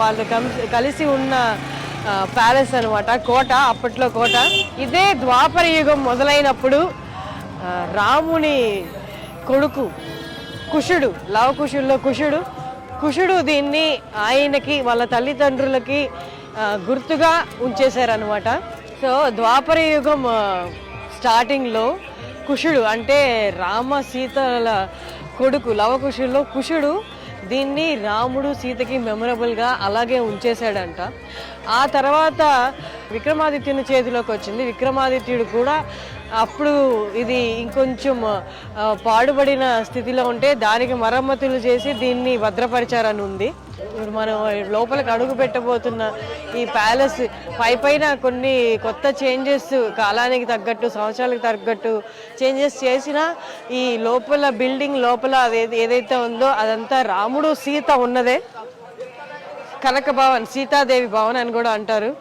వాళ్ళు కలిసి ఉన్న ప్యాలెస్ అనమాట, కోట, అప్పట్లో కోట. ఇదే ద్వాపర యుగం మొదలైనప్పుడు రాముని కొడుకు కుషుడు, లవకుశుల్లో కుషుడు దీన్ని ఆయనకి వాళ్ళ తల్లిదండ్రులకి గుర్తుగా ఉంచేశారనమాట. సో ద్వాపర యుగం స్టార్టింగ్లో కుషుడు అంటే రామ సీతల కొడుకు, లవకుశుల్లో కుషుడు దీన్ని రాముడు సీతకి మెమరబుల్గా అలాగే ఉంచేశాడంట. ఆ తర్వాత విక్రమాదిత్యుని చేతిలోకి వచ్చింది. విక్రమాదిత్యుడు కూడా అప్పుడు ఇది ఇంకొంచెం పాడుబడిన స్థితిలో ఉంటే దానికి మరమ్మతులు చేసి దీన్ని భద్రపరిచారని ఉంది. ఇప్పుడు మనం లోపలికి అడుగు పెట్టబోతున్న ఈ ప్యాలెస్ పైన కొన్ని కొత్త చేంజెస్, కాలానికి తగ్గట్టు, సంవత్సరాలకు తగ్గట్టు చేంజెస్ చేసినా ఈ లోపల బిల్డింగ్ లోపల ఏదైతే ఉందో అదంతా రాముడు సీత ఉన్నదే. కనక భవన్, సీతాదేవి భవన్ అని కూడా అంటారు.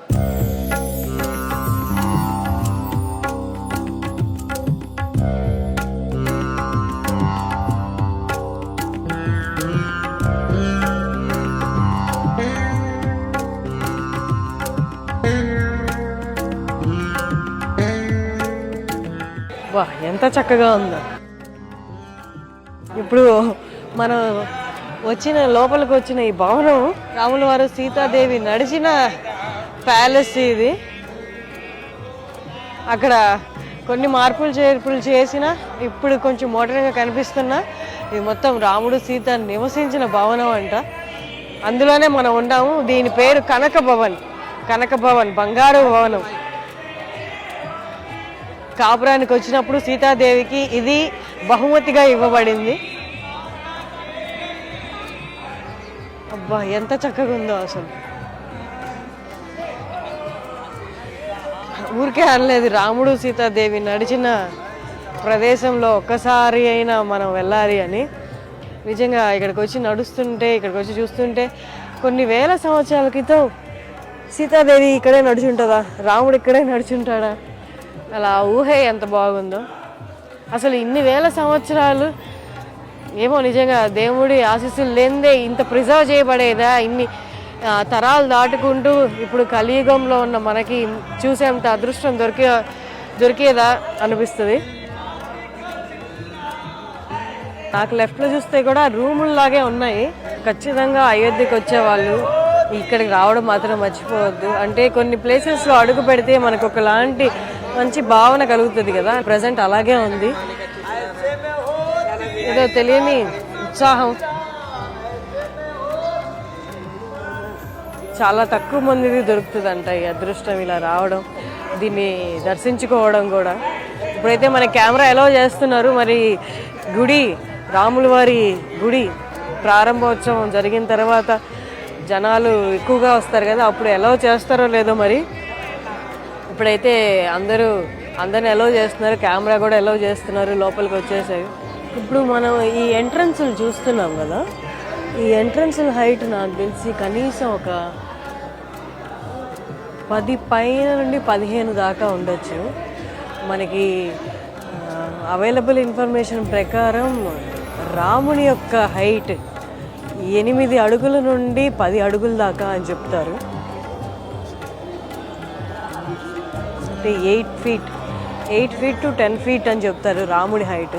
వా, ఎంత చక్కగా ఉందో. ఇప్పుడు మనం లోపలికి వచ్చిన ఈ భవనం రాముల వారు సీతాదేవి నడిచిన ప్యాలెస్ ఇది. అక్కడ కొన్ని మార్పులు చేర్పులు చేసిన ఇప్పుడు కొంచెం మోడర్న్గా కనిపిస్తున్నా ఇది మొత్తం రాముడు సీత నివసించిన భవనం అంట. అందులోనే మనం ఉన్నాము. దీని పేరు కనక భవన్, బంగారు భవనం. కాపురానికి వచ్చినప్పుడు సీతాదేవికి ఇది బహుమతిగా ఇవ్వబడింది. అబ్బా, ఎంత చక్కగా ఉందో అసలు. ఊరికే అనలేదు, రాముడు సీతాదేవి నడిచిన ప్రదేశంలో ఒక్కసారి అయినా మనం వెళ్ళాలి అని. నిజంగా ఇక్కడికి వచ్చి నడుస్తుంటే, ఇక్కడికి వచ్చి చూస్తుంటే కొన్ని వేల సంవత్సరాల క్రితం సీతాదేవి ఇక్కడే నడుచుంటుందా, రాముడు ఇక్కడే నడుచుంటాడా, అలా ఊహే ఎంత బాగుందో అసలు. ఇన్ని వేల సంవత్సరాలు ఏమో నిజంగా దేవుడి ఆశీస్సులు లేనిదే ఇంత ప్రిజర్వ్ చేయబడేదా, ఇన్ని తరాలు దాటుకుంటూ ఇప్పుడు కలియుగంలో ఉన్న మనకి చూసేంత అదృష్టం దొరికేదా అనిపిస్తుంది. నాకు లెఫ్ట్లో చూస్తే కూడా రూముల్లాగే ఉన్నాయి. ఖచ్చితంగా అయోధ్యకి వచ్చేవాళ్ళు ఇక్కడికి రావడం మాత్రం మర్చిపోవద్దు. అంటే కొన్ని ప్లేసెస్లో అడుగు పెడితే మనకు ఒకలాంటి మంచి భావన కలుగుతుంది కదా. ప్రజెంట్ అలాగే ఉంది. ఏదో తెలియని ఉత్సాహం. చాలా తక్కువ మందిది దొరుకుతుందంట ఈ అదృష్టం, ఇలా రావడం, దీన్ని దర్శించుకోవడం కూడా. ఇప్పుడైతే మన కెమెరా ఎలో చేస్తున్నారు. మరి రాముల వారి గుడి ప్రారంభోత్సవం జరిగిన తర్వాత జనాలు ఎక్కువగా వస్తారు కదా, అప్పుడు ఎలో చేస్తారో లేదో మరి. ఇప్పుడైతే అందరిని ఎలో చేస్తున్నారు, కెమెరా కూడా ఎలో చేస్తున్నారు, లోపలికి వచ్చేసాయి. ఇప్పుడు మనం ఈ ఎంట్రన్స్లు చూస్తున్నాం కదా, ఈ ఎంట్రన్స్ల హైట్ నాకు తెలిసి కనీసం ఒక 10 పైన నుండి 15 దాకా ఉండొచ్చు. మనకి అవైలబుల్ ఇన్ఫర్మేషన్ ప్రకారం రాముని యొక్క హైట్ 8 అడుగుల నుండి 10 అడుగుల దాకా అని చెప్తారు. అంటే 8 feet to 10 feet అని చెప్తారు రాముడి హైట్.